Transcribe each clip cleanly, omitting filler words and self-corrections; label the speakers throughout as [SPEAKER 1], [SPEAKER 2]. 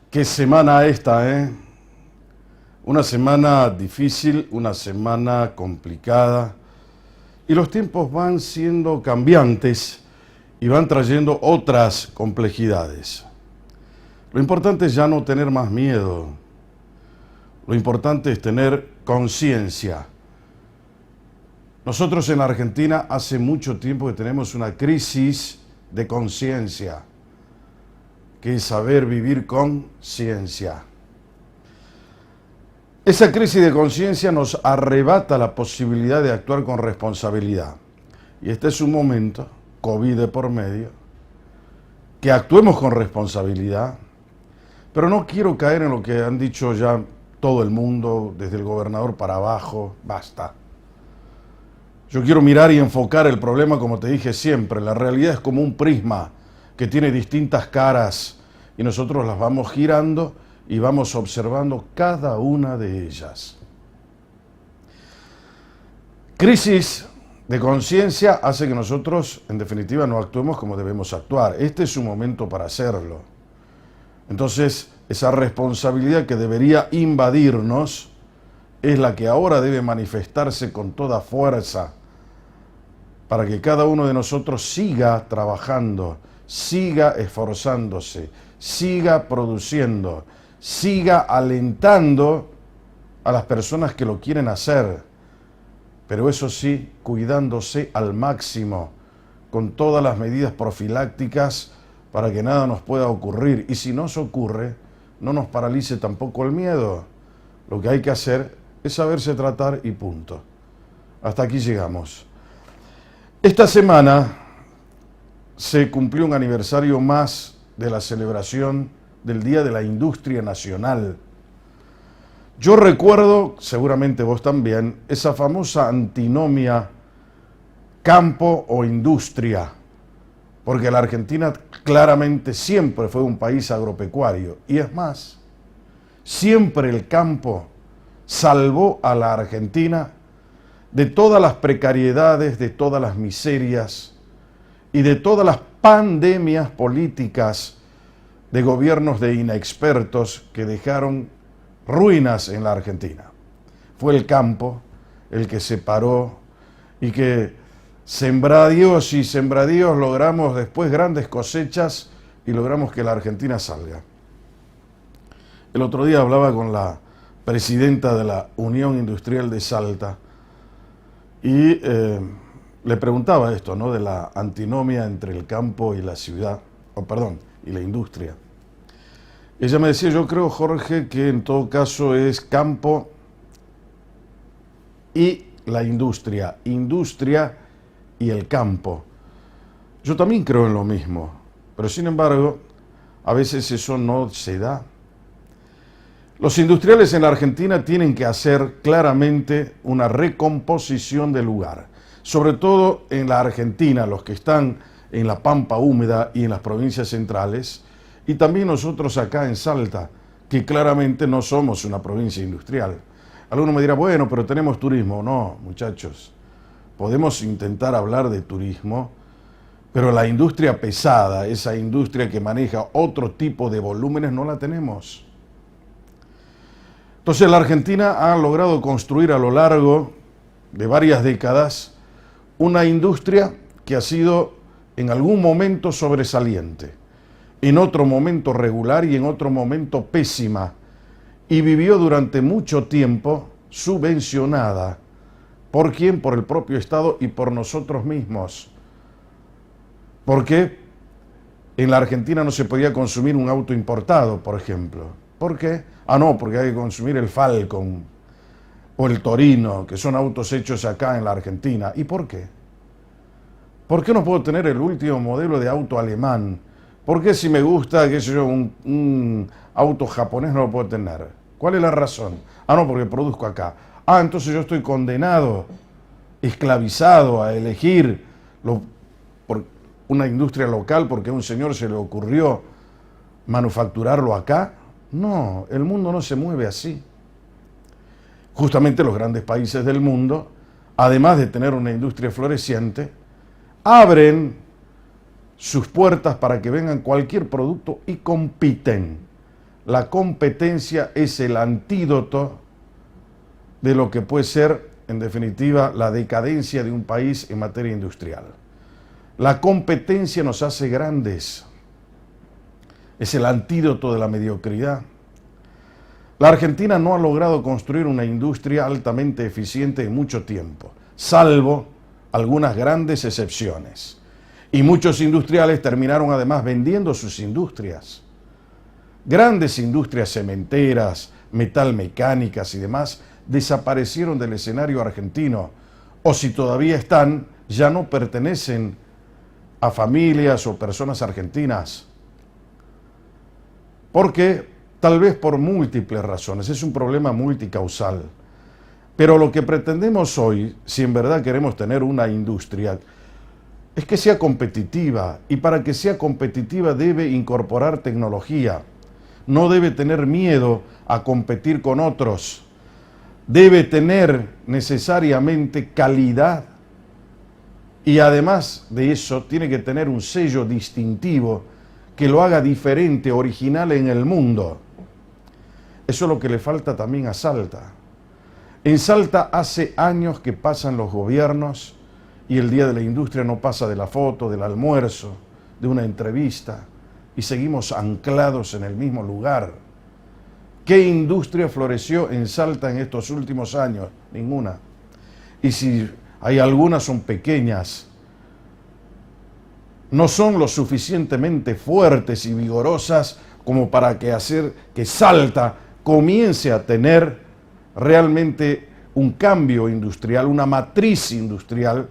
[SPEAKER 1] Qué semana esta, ¿eh? Una semana difícil, una semana complicada. Y los tiempos van siendo cambiantes y van trayendo otras complejidades. Lo importante es ya no tener más miedo. Lo importante es tener conciencia. Nosotros en la Argentina hace mucho tiempo que tenemos una crisis de conciencia, que es saber vivir con ciencia. Esa crisis de conciencia nos arrebata la posibilidad de actuar con responsabilidad. Y este es un momento, COVID de por medio, que actuemos con responsabilidad, pero no quiero caer en lo que han dicho ya todo el mundo, desde el gobernador para abajo, basta. Yo quiero mirar y enfocar el problema, como te dije siempre. La realidad es como un prisma que tiene distintas caras y nosotros las vamos girando y vamos observando cada una de ellas. Crisis de conciencia hace que nosotros, en definitiva, no actuemos como debemos actuar. Este es un momento para hacerlo. Entonces, esa responsabilidad que debería invadirnos es la que ahora debe manifestarse con toda fuerza para que cada uno de nosotros siga trabajando, siga esforzándose, siga produciendo, siga alentando a las personas que lo quieren hacer, pero eso sí, cuidándose al máximo, con todas las medidas profilácticas para que nada nos pueda ocurrir. Y si nos ocurre, no nos paralice tampoco el miedo. Lo que hay que hacer es saberse tratar y punto. Hasta aquí llegamos. Esta semana se cumplió un aniversario más de la celebración del Día de la Industria Nacional. Yo recuerdo, seguramente vos también, esa famosa antinomia campo o industria, porque la Argentina claramente siempre fue un país agropecuario. Y es más, siempre el campo salvó a la Argentina de todas las precariedades, de todas las miserias y de todas las pandemias políticas de gobiernos de inexpertos que dejaron ruinas en la Argentina. Fue el campo el que se paró y que sembradíos y sembradíos logramos después grandes cosechas y logramos que la Argentina salga. El otro día hablaba con la presidenta de la Unión Industrial de Salta y le preguntaba esto, ¿no?, de la antinomia entre el campo y la ciudad, y la industria. Ella me decía, yo creo, Jorge, que en todo caso es campo y la industria y el campo. Yo también creo en lo mismo, pero sin embargo, a veces eso no se da. Los industriales en la Argentina tienen que hacer claramente una recomposición del lugar, sobre todo en la Argentina, los que están en la pampa húmeda y en las provincias centrales, y también nosotros acá en Salta, que claramente no somos una provincia industrial. Alguno me dirá, bueno, pero tenemos turismo. No, muchachos, podemos intentar hablar de turismo, pero la industria pesada, esa industria que maneja otro tipo de volúmenes, no la tenemos. Entonces la Argentina ha logrado construir a lo largo de varias décadas una industria que ha sido en algún momento sobresaliente, en otro momento regular y en otro momento pésima, y vivió durante mucho tiempo subvencionada. ¿Por quién? Por el propio Estado y por nosotros mismos. ¿Por qué? En la Argentina no se podía consumir un auto importado, por ejemplo. ¿Por qué? No, porque hay que consumir el Falcon o el Torino, que son autos hechos acá en la Argentina. ¿Y por qué? ¿Por qué no puedo tener el último modelo de auto alemán? ¿Por qué si me gusta, qué sé yo, un auto japonés no lo puedo tener? ¿Cuál es la razón? No, porque produzco acá. Entonces yo estoy condenado, esclavizado a elegir por una industria local porque a un señor se le ocurrió manufacturarlo acá. No, el mundo no se mueve así. Justamente los grandes países del mundo, además de tener una industria floreciente, abren sus puertas para que vengan cualquier producto y compiten. la competencia es el antídoto de lo que puede ser, en definitiva, la decadencia de un país en materia industrial. La competencia nos hace grandes, es el antídoto de la mediocridad. La Argentina no ha logrado construir una industria altamente eficiente en mucho tiempo, salvo algunas grandes excepciones. Y muchos industriales terminaron además vendiendo sus industrias. Grandes industrias cementeras, metalmecánicas y demás desaparecieron del escenario argentino, o si todavía están, ya no pertenecen a familias o personas argentinas. Porque tal vez por múltiples razones, es un problema multicausal. Pero lo que pretendemos hoy, si en verdad queremos tener una industria, es que sea competitiva, y para que sea competitiva debe incorporar tecnología. No debe tener miedo a competir con otros. Debe tener necesariamente calidad. Y además de eso, tiene que tener un sello distintivo que lo haga diferente, original en el mundo. Eso es lo que le falta también a Salta. En Salta hace años que pasan los gobiernos y el Día de la Industria no pasa de la foto, del almuerzo, de una entrevista, y seguimos anclados en el mismo lugar. ¿Qué industria floreció en Salta en estos últimos años? Ninguna. Y si hay algunas, son pequeñas. No son lo suficientemente fuertes y vigorosas como para hacer que Salta comience a tener realmente un cambio industrial, una matriz industrial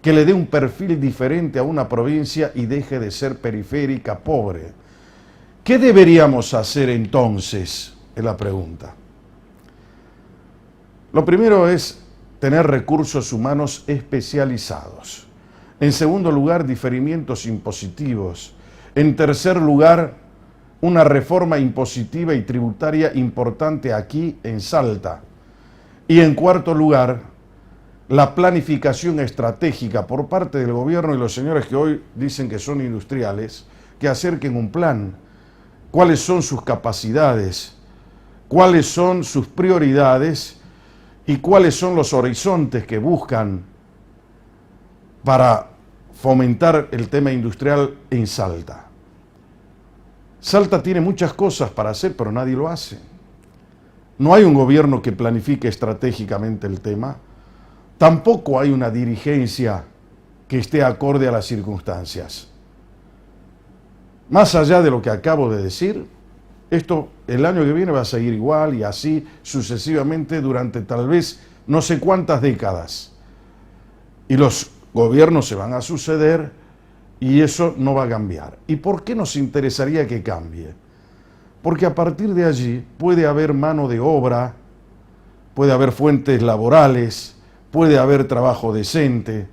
[SPEAKER 1] que le dé un perfil diferente a una provincia y deje de ser periférica, pobre. ¿Qué deberíamos hacer entonces? Es la pregunta. Lo primero es tener recursos humanos especializados. En segundo lugar, diferimientos impositivos. En tercer lugar, una reforma impositiva y tributaria importante aquí en Salta. Y en cuarto lugar, la planificación estratégica por parte del gobierno y los señores que hoy dicen que son industriales, que acerquen un plan. ¿Cuáles son sus capacidades? ¿Cuáles son sus prioridades? ¿Y cuáles son los horizontes que buscan para fomentar el tema industrial en Salta? Salta tiene muchas cosas para hacer, pero nadie lo hace. No hay un gobierno que planifique estratégicamente el tema. Tampoco hay una dirigencia que esté acorde a las circunstancias. Más allá de lo que acabo de decir, esto el año que viene va a seguir igual y así sucesivamente durante tal vez no sé cuántas décadas. Y los gobiernos se van a suceder y eso no va a cambiar. ¿Y por qué nos interesaría que cambie? Porque a partir de allí puede haber mano de obra, puede haber fuentes laborales, puede haber trabajo decente,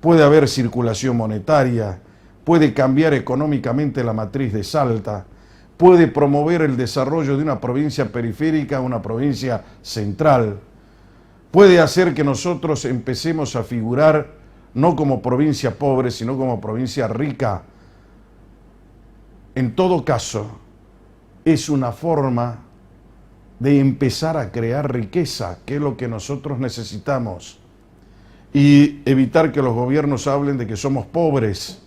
[SPEAKER 1] puede haber circulación monetaria, puede cambiar económicamente la matriz de Salta, puede promover el desarrollo de una provincia periférica a una provincia central, puede hacer que nosotros empecemos a figurar no como provincia pobre, sino como provincia rica. En todo caso, es una forma de empezar a crear riqueza, que es lo que nosotros necesitamos, y evitar que los gobiernos hablen de que somos pobres,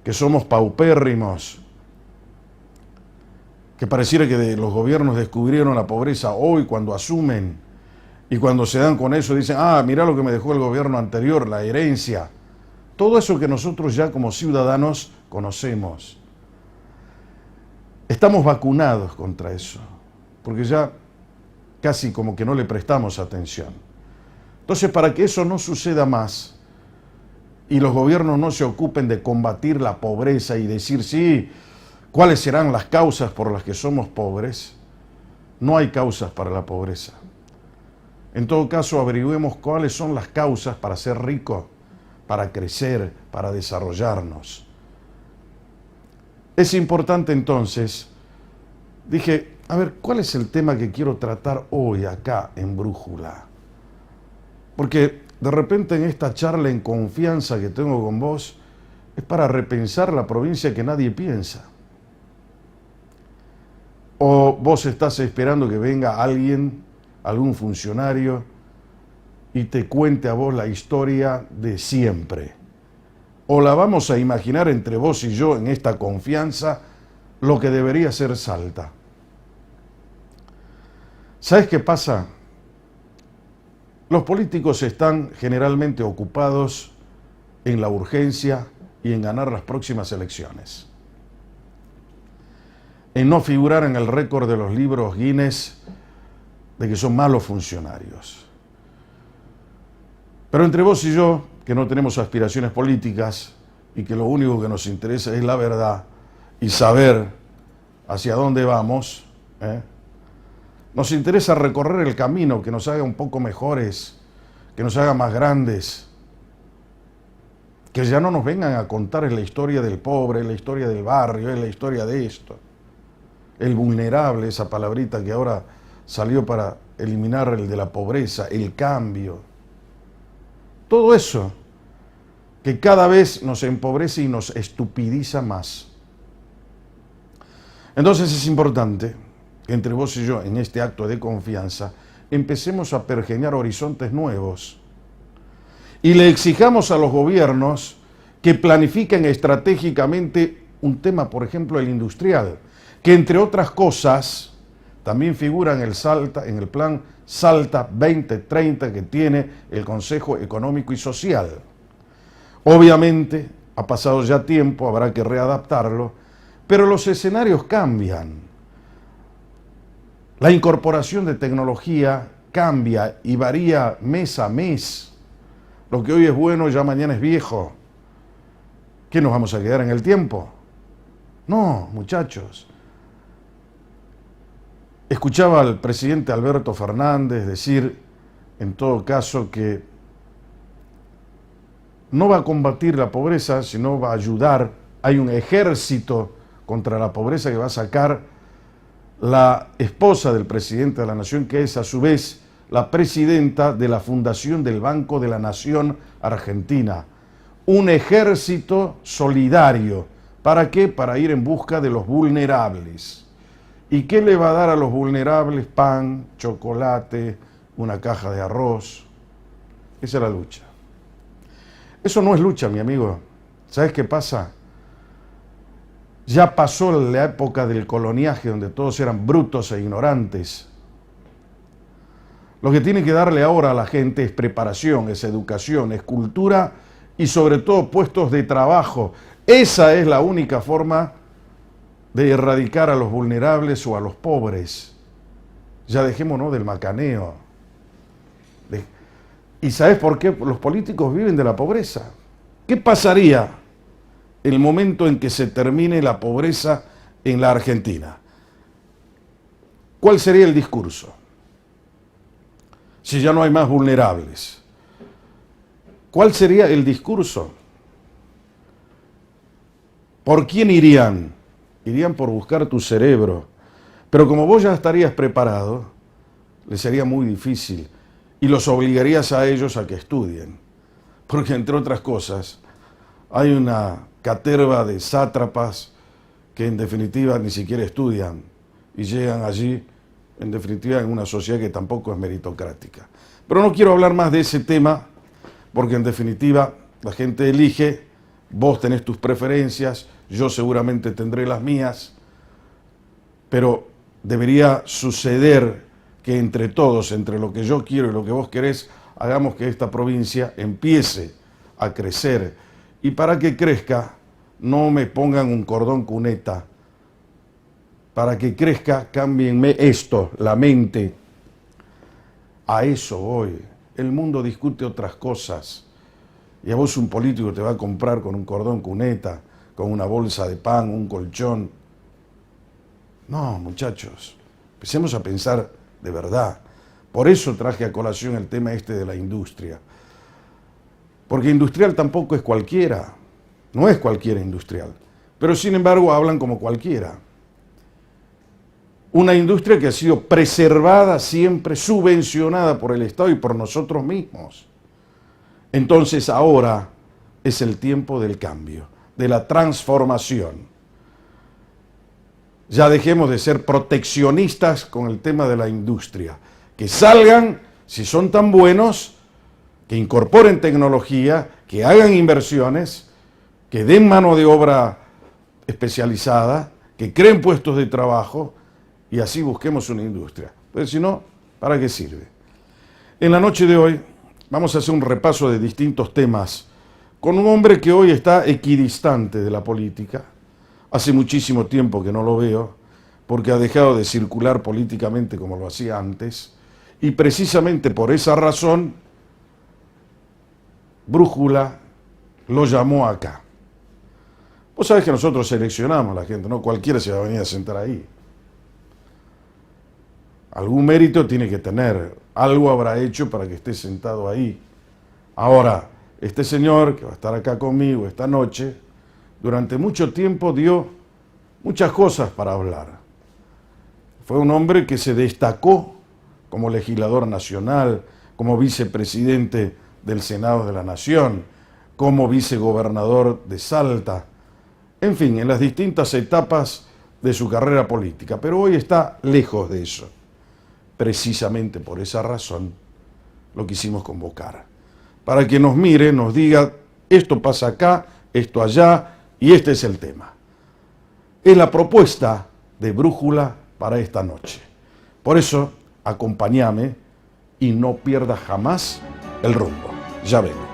[SPEAKER 1] que somos paupérrimos, que pareciera que los gobiernos descubrieron la pobreza hoy cuando asumen, y cuando se dan con eso dicen, mirá lo que me dejó el gobierno anterior, la herencia. Todo eso que nosotros ya como ciudadanos conocemos. Estamos vacunados contra eso, porque ya casi como que no le prestamos atención. Entonces, para que eso no suceda más y los gobiernos no se ocupen de combatir la pobreza y decir, sí, ¿cuáles serán las causas por las que somos pobres? No hay causas para la pobreza. En todo caso, averigüemos cuáles son las causas para ser ricos, para crecer, para desarrollarnos. Es importante entonces, dije, a ver, ¿cuál es el tema que quiero tratar hoy acá en Brújula? Porque de repente en esta charla en confianza que tengo con vos, es para repensar la provincia que nadie piensa. ¿O vos estás esperando que venga alguien, algún funcionario, y te cuente a vos la historia de siempre? ¿O la vamos a imaginar entre vos y yo en esta confianza lo que debería ser Salta? ¿Sabes qué pasa? Los políticos están generalmente ocupados en la urgencia y en ganar las próximas elecciones, en no figurar en el récord de los libros Guinness de que son malos funcionarios. Pero entre vos y yo, que no tenemos aspiraciones políticas y que lo único que nos interesa es la verdad y saber hacia dónde vamos, nos interesa recorrer el camino que nos haga un poco mejores, que nos haga más grandes, que ya no nos vengan a contar la historia del pobre, la historia del barrio, la historia de esto. El vulnerable, esa palabrita que ahora salió para eliminar el de la pobreza, el cambio. Todo eso que cada vez nos empobrece y nos estupidiza más. Entonces es importante que entre vos y yo, en este acto de confianza, empecemos a pergeñar horizontes nuevos y le exijamos a los gobiernos que planifiquen estratégicamente un tema, por ejemplo, el industrial, que entre otras cosas también figura en el plan Salta 2030 que tiene el Consejo Económico y Social. Obviamente, ha pasado ya tiempo, habrá que readaptarlo, pero los escenarios cambian. La incorporación de tecnología cambia y varía mes a mes. Lo que hoy es bueno ya mañana es viejo. ¿Qué, nos vamos a quedar en el tiempo? No, muchachos. Escuchaba al presidente Alberto Fernández decir, en todo caso, que no va a combatir la pobreza, sino va a ayudar. Hay un ejército contra la pobreza que va a sacar la esposa del presidente de la Nación, que es a su vez la presidenta de la Fundación del Banco de la Nación Argentina. Un ejército solidario. ¿Para qué? Para ir en busca de los vulnerables. ¿Y qué le va a dar a los vulnerables? Pan, chocolate, una caja de arroz. Esa es la lucha. Eso no es lucha, mi amigo. ¿Sabes qué pasa? Ya pasó la época del coloniaje, donde todos eran brutos e ignorantes. Lo que tiene que darle ahora a la gente es preparación, es educación, es cultura y sobre todo puestos de trabajo. Esa es la única forma de erradicar a los vulnerables o a los pobres. Ya dejémonos del macaneo. ¿Y sabes por qué los políticos viven de la pobreza? ¿Qué pasaría el momento en que se termine la pobreza en la Argentina? ¿Cuál sería el discurso? Si ya no hay más vulnerables. ¿Cuál sería el discurso? ¿Por quién irían? Irían por buscar tu cerebro. Pero como vos ya estarías preparado, les sería muy difícil y los obligarías a ellos a que estudien. Porque entre otras cosas, hay una caterva de sátrapas que en definitiva ni siquiera estudian y llegan allí, en definitiva, en una sociedad que tampoco es meritocrática. Pero no quiero hablar más de ese tema, porque en definitiva la gente elige, vos tenés tus preferencias, yo seguramente tendré las mías, pero debería suceder que entre todos, entre lo que yo quiero y lo que vos querés, hagamos que esta provincia empiece a crecer. Y para que crezca, no me pongan un cordón cuneta. Para que crezca, cámbienme esto, la mente. A eso voy. El mundo discute otras cosas. Y a vos un político te va a comprar con un cordón cuneta, con una bolsa de pan, un colchón. No, muchachos, empecemos a pensar de verdad. Por eso traje a colación el tema este de la industria. Porque industrial tampoco es cualquiera. No es cualquiera industrial. Pero sin embargo hablan como cualquiera. Una industria que ha sido preservada siempre, subvencionada por el Estado y por nosotros mismos. Entonces ahora es el tiempo del cambio, de la transformación. ya dejemos de ser proteccionistas con el tema de la industria. Que salgan, si son tan buenos, que incorporen tecnología, que hagan inversiones, que den mano de obra especializada, que creen puestos de trabajo y así busquemos una industria. Pero si no, ¿para qué sirve? En la noche de hoy vamos a hacer un repaso de distintos temas con un hombre que hoy está equidistante de la política. Hace muchísimo tiempo que no lo veo porque ha dejado de circular políticamente como lo hacía antes y precisamente por esa razón Brújula lo llamó acá. Vos sabés que nosotros seleccionamos a la gente, no cualquiera se va a venir a sentar ahí. Algún mérito tiene que tener, algo habrá hecho para que esté sentado ahí. Ahora, este señor que va a estar acá conmigo esta noche, durante mucho tiempo dio muchas cosas para hablar. Fue un hombre que se destacó como legislador nacional, como vicepresidente del Senado de la Nación, como vicegobernador de Salta, en fin, en las distintas etapas de su carrera política. Pero hoy está lejos de eso. Precisamente por esa razón lo quisimos convocar. Para que nos mire, nos diga, esto pasa acá, esto allá, y este es el tema. Es la propuesta de Brújula para esta noche. Por eso, acompáñame y no pierdas jamás el rumbo. Ya vengo.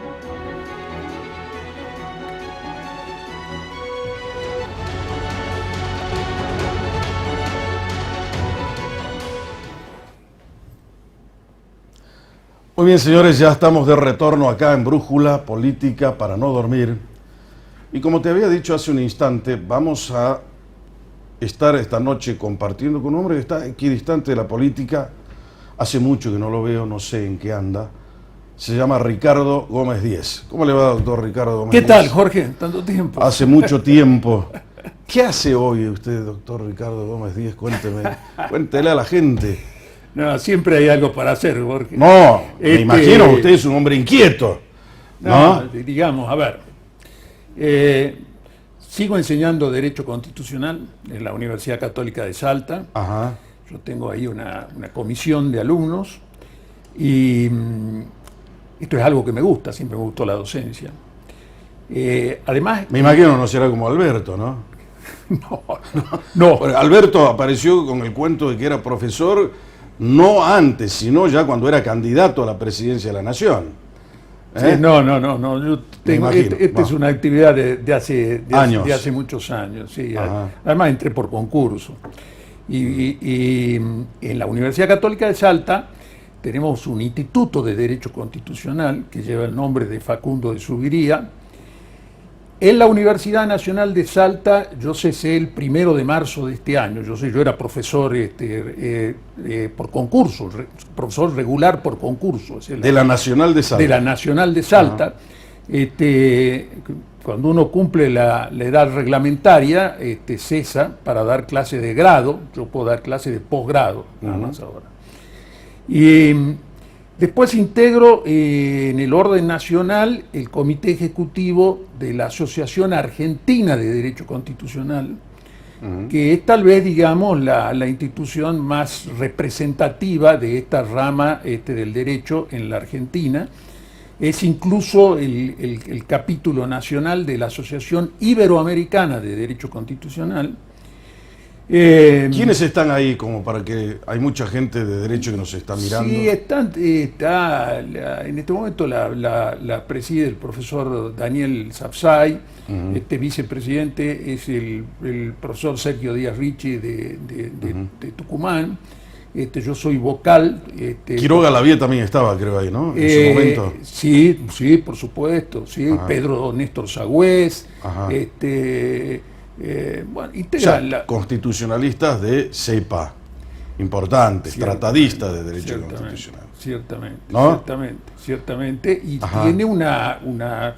[SPEAKER 1] Muy bien, señores, ya estamos de retorno acá en Brújula, Política para no dormir. Y como te había dicho hace un instante, vamos a estar esta noche compartiendo con un hombre que está equidistante de la política. Hace mucho que no lo veo, no sé en qué anda. Se llama Ricardo Gómez Díez. ¿Cómo le va, doctor Ricardo Gómez Díez?
[SPEAKER 2] ¿Qué tal, Jorge? Tanto tiempo.
[SPEAKER 1] Hace mucho tiempo. ¿Qué hace hoy usted, doctor Ricardo Gómez Díez? Cuénteme, cuéntele a la gente.
[SPEAKER 2] No, siempre hay algo para hacer, Jorge.
[SPEAKER 1] No, me imagino, usted es un hombre inquieto. ¿No?
[SPEAKER 2] Digamos, a ver, sigo enseñando Derecho Constitucional en la Universidad Católica de Salta.
[SPEAKER 1] Ajá.
[SPEAKER 2] Yo tengo ahí una comisión de alumnos y esto es algo que me gusta, siempre me gustó la docencia. Además...
[SPEAKER 1] Me imagino no será como Alberto, ¿no?
[SPEAKER 2] No.
[SPEAKER 1] Bueno, Alberto apareció con el cuento de que era profesor, no antes, sino ya cuando era candidato a la presidencia de la Nación.
[SPEAKER 2] Sí, no. Yo tengo, esta es una actividad de hace muchos años. Sí. Además entré por concurso. Y en la Universidad Católica de Salta tenemos un instituto de Derecho Constitucional que lleva el nombre de Facundo de Zuviría. En la Universidad Nacional de Salta yo cesé el 1 de marzo de este año. Yo era profesor por concurso, profesor regular por concurso.
[SPEAKER 1] De la Nacional de Salta.
[SPEAKER 2] De la Nacional de Salta. Cuando uno cumple la edad reglamentaria, cesa para dar clase de grado. Yo puedo dar clase de posgrado, nada más ahora. Y después integro en el orden nacional el Comité Ejecutivo de la Asociación Argentina de Derecho Constitucional, que es tal vez, digamos, la institución más representativa de esta rama del derecho en la Argentina. Es incluso el capítulo nacional de la Asociación Iberoamericana de Derecho Constitucional.
[SPEAKER 1] ¿Quiénes están ahí como para que hay mucha gente de derecho que nos está mirando?
[SPEAKER 2] Sí, en este momento la preside el profesor Daniel Sapsay, vicepresidente es el profesor Sergio Díaz Ricci de Tucumán. Yo soy vocal.
[SPEAKER 1] Quiroga Lavie también estaba, creo, ahí, ¿no? En su momento.
[SPEAKER 2] Sí, por supuesto. Sí. Pedro Néstor Sagüez.
[SPEAKER 1] Constitucionalistas de CEPA, importantes, tratadistas de derecho constitucional.
[SPEAKER 2] Ciertamente. Y tiene una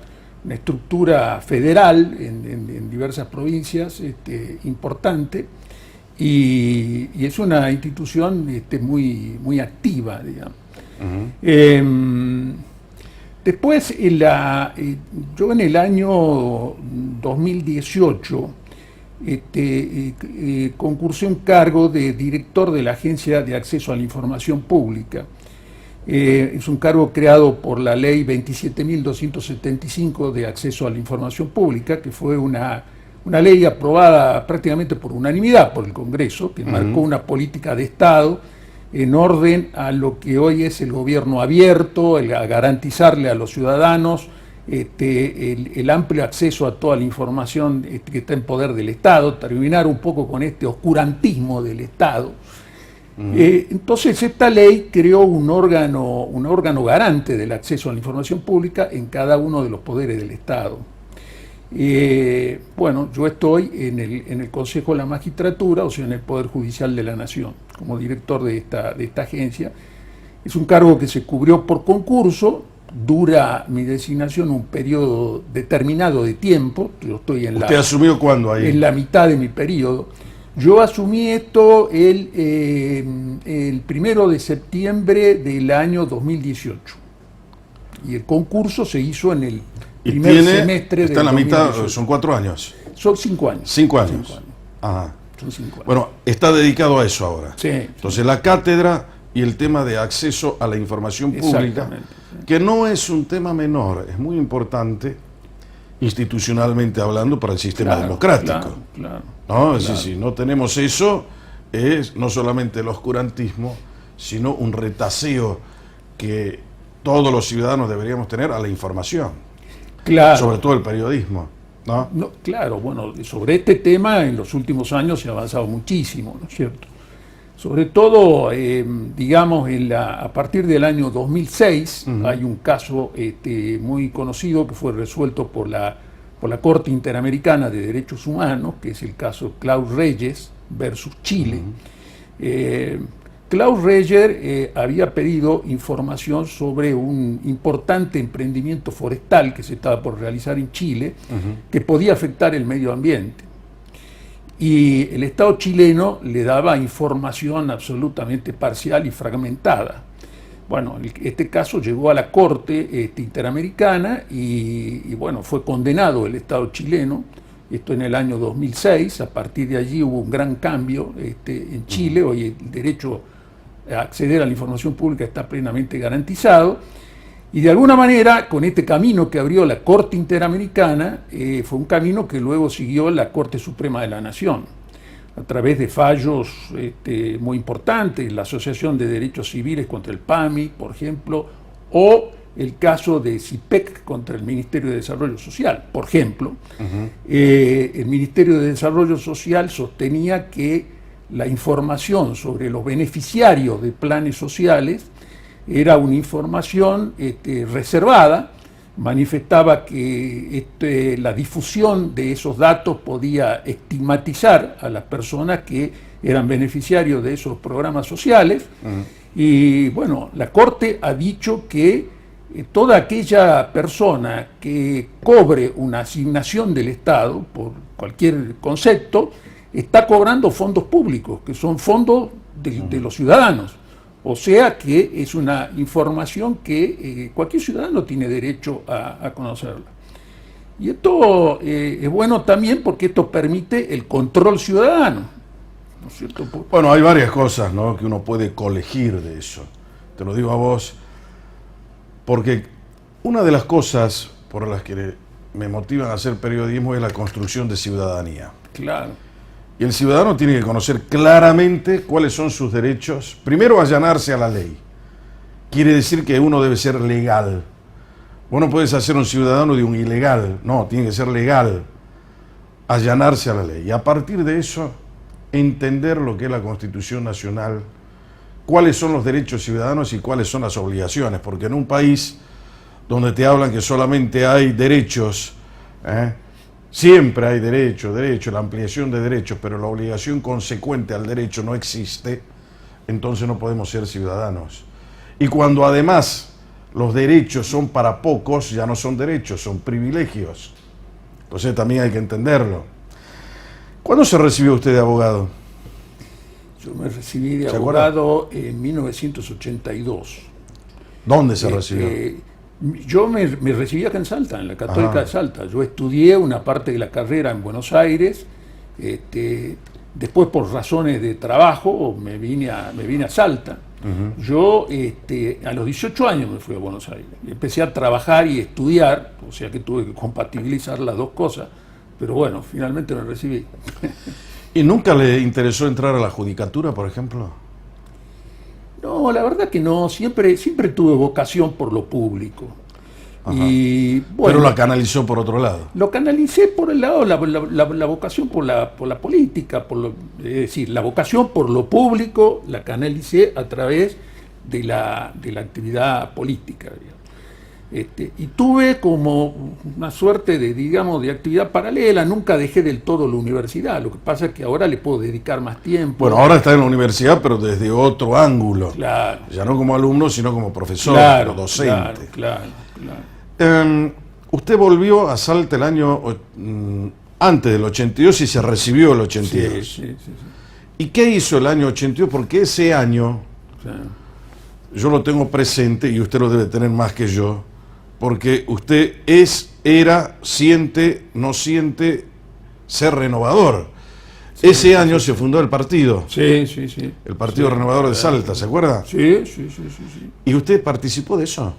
[SPEAKER 2] estructura federal en diversas provincias importante. Y es una institución muy activa, digamos. Después, yo en el año 2018 concursé un cargo de director de la Agencia de Acceso a la Información Pública. Es un cargo creado por la ley 27.275 de acceso a la información pública, que fue una ley aprobada prácticamente por unanimidad por el Congreso, que marcó una política de Estado en orden a lo que hoy es el gobierno abierto, a garantizarle a los ciudadanos el amplio acceso a toda la información que está en poder del Estado, terminar un poco con este oscurantismo del Estado. Entonces esta ley creó un órgano garante del acceso a la información pública en cada uno de los poderes del Estado. Bueno, yo estoy en el Consejo de la Magistratura, o sea, en el Poder Judicial de la Nación, como director de esta agencia. Es un cargo que se cubrió por concurso, dura mi designación un periodo determinado de tiempo. Yo estoy
[SPEAKER 1] ¿Usted asumió cuándo ahí?
[SPEAKER 2] En la mitad de mi periodo. Yo asumí esto el 1 de septiembre del año 2018 y el concurso se hizo en el primer semestre
[SPEAKER 1] está en la mitad, son 4 años.
[SPEAKER 2] Son 5 años.
[SPEAKER 1] 5 años. Ajá.
[SPEAKER 2] Son 5 años.
[SPEAKER 1] Bueno, está dedicado a eso ahora.
[SPEAKER 2] Sí.
[SPEAKER 1] Entonces la cátedra y el tema de acceso a la información pública, que no es un tema menor, es muy importante institucionalmente hablando para el sistema democrático. ¿No? Si no tenemos eso, es no solamente el oscurantismo, sino un retaseo que todos los ciudadanos deberíamos tener a la información. Sobre todo el periodismo. ¿No?
[SPEAKER 2] Claro, bueno, sobre este tema en los últimos años se ha avanzado muchísimo, ¿no es cierto? Sobre todo, digamos, a partir del año 2006 hay un caso muy conocido que fue resuelto por la Corte Interamericana de Derechos Humanos, que es el caso Klaus Reger versus Chile. Klaus Reger había pedido información sobre un importante emprendimiento forestal que se estaba por realizar en Chile, que podía afectar el medio ambiente. Y el Estado chileno le daba información absolutamente parcial y fragmentada. Bueno, este caso llegó a la Corte Interamericana y bueno, fue condenado el Estado chileno, esto en el año 2006. A partir de allí hubo un gran cambio en Chile. Hoy el derecho a acceder a la información pública está plenamente garantizado. Y de alguna manera, con este camino que abrió la Corte Interamericana, fue un camino que luego siguió la Corte Suprema de la Nación, a través de fallos muy importantes, la Asociación de Derechos Civiles contra el PAMI, por ejemplo, o el caso de CIPEC contra el Ministerio de Desarrollo Social, por ejemplo. El Ministerio de Desarrollo Social sostenía que la información sobre los beneficiarios de planes sociales era una información reservada, manifestaba que la difusión de esos datos podía estigmatizar a las personas que eran beneficiarios de esos programas sociales. Y bueno, la Corte ha dicho que toda aquella persona que cobre una asignación del Estado por cualquier concepto está cobrando fondos públicos, que son fondos de los ciudadanos. O sea que es una información que cualquier ciudadano tiene derecho a conocerla. Y esto es bueno también porque esto permite el control ciudadano, ¿no es cierto?
[SPEAKER 1] Bueno, hay varias cosas, ¿no?, que uno puede colegir de eso. Te lo digo a vos, porque una de las cosas por las que me motivan a hacer periodismo es la construcción de ciudadanía.
[SPEAKER 2] Claro.
[SPEAKER 1] Y el ciudadano tiene que conocer claramente cuáles son sus derechos. Primero, allanarse a la ley. Quiere decir que uno debe ser legal. Vos no puedes hacer un ciudadano de un ilegal. No, tiene que ser legal. Allanarse a la ley. Y a partir de eso, entender lo que es la Constitución Nacional, cuáles son los derechos ciudadanos y cuáles son las obligaciones. Porque en un país donde te hablan que solamente hay derechos, siempre hay derecho, la ampliación de derechos, pero la obligación consecuente al derecho no existe, entonces no podemos ser ciudadanos. Y cuando además los derechos son para pocos, ya no son derechos, son privilegios. Entonces también hay que entenderlo. ¿Cuándo se recibió usted de abogado?
[SPEAKER 2] Yo me recibí de abogado en 1982.
[SPEAKER 1] ¿Dónde se recibió?
[SPEAKER 2] Yo me recibí acá en Salta, en la Católica de Salta. Yo estudié una parte de la carrera en Buenos Aires Después, por razones de trabajo, me vine a Salta. Yo a los 18 años me fui a Buenos Aires. Empecé a trabajar y estudiar, o sea que tuve que compatibilizar las dos cosas, pero bueno, finalmente me recibí.
[SPEAKER 1] ¿Y nunca le interesó entrar a la judicatura, por ejemplo?
[SPEAKER 2] No, la verdad que no, siempre tuve vocación por lo público.
[SPEAKER 1] Ajá.
[SPEAKER 2] Y, bueno,
[SPEAKER 1] pero la canalizó por otro lado.
[SPEAKER 2] Lo canalicé por el lado, la vocación por la política, es decir, la vocación por lo público la canalicé a través de la actividad política. Y tuve como una suerte de actividad paralela, nunca dejé del todo la universidad, lo que pasa es que ahora le puedo dedicar más tiempo.
[SPEAKER 1] Bueno, ahora está en la universidad, pero desde otro ángulo.
[SPEAKER 2] Claro.
[SPEAKER 1] Ya no como alumno, sino como profesor,
[SPEAKER 2] Claro,
[SPEAKER 1] docente.
[SPEAKER 2] Claro.
[SPEAKER 1] Usted volvió a Salta el año antes del 82 y se recibió el 82.
[SPEAKER 2] Sí.
[SPEAKER 1] ¿Y qué hizo el año 82? Porque ese año, yo lo tengo presente y usted lo debe tener más que yo, porque usted no siente ser renovador. Ese año se fundó el partido.
[SPEAKER 2] Sí.
[SPEAKER 1] El Partido Renovador de Salta, ¿se acuerda?
[SPEAKER 2] Sí.
[SPEAKER 1] ¿Y usted participó de eso?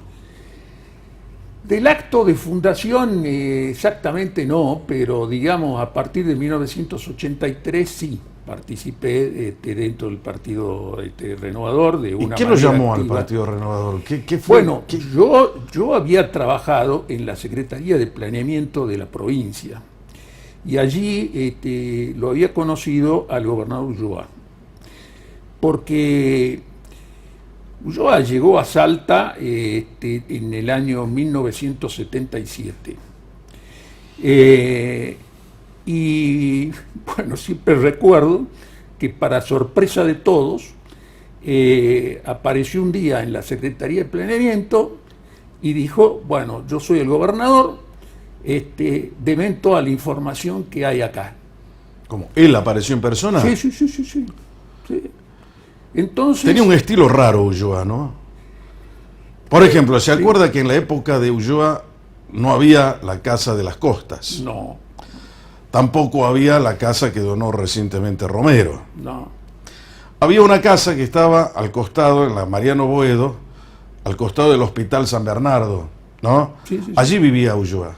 [SPEAKER 2] Del acto de fundación exactamente no, pero digamos a partir de 1983 sí participé dentro del Partido Renovador de una
[SPEAKER 1] ¿Y qué lo
[SPEAKER 2] manera
[SPEAKER 1] llamó
[SPEAKER 2] activa.
[SPEAKER 1] al Partido Renovador? ¿Qué fue?
[SPEAKER 2] Bueno, yo había trabajado en la Secretaría de Planeamiento de la provincia y allí lo había conocido al gobernador Ulloa, porque Ulloa llegó a Salta en el año 1977. Y bueno, siempre recuerdo que para sorpresa de todos, apareció un día en la Secretaría de Planeamiento y dijo, bueno, yo soy el gobernador, deben toda la información que hay acá.
[SPEAKER 1] ¿Cómo? ¿Él apareció en persona?
[SPEAKER 2] Sí. Entonces,
[SPEAKER 1] tenía un estilo raro Ulloa, ¿no? Por ejemplo, ¿se acuerda que en la época de Ulloa no había la Casa de las Costas?
[SPEAKER 2] No.
[SPEAKER 1] Tampoco había la casa que donó recientemente Romero.
[SPEAKER 2] No.
[SPEAKER 1] Había una casa que estaba al costado, en la Mariano Boedo, al costado del Hospital San Bernardo, ¿no?
[SPEAKER 2] Sí.
[SPEAKER 1] Allí vivía Ulloa.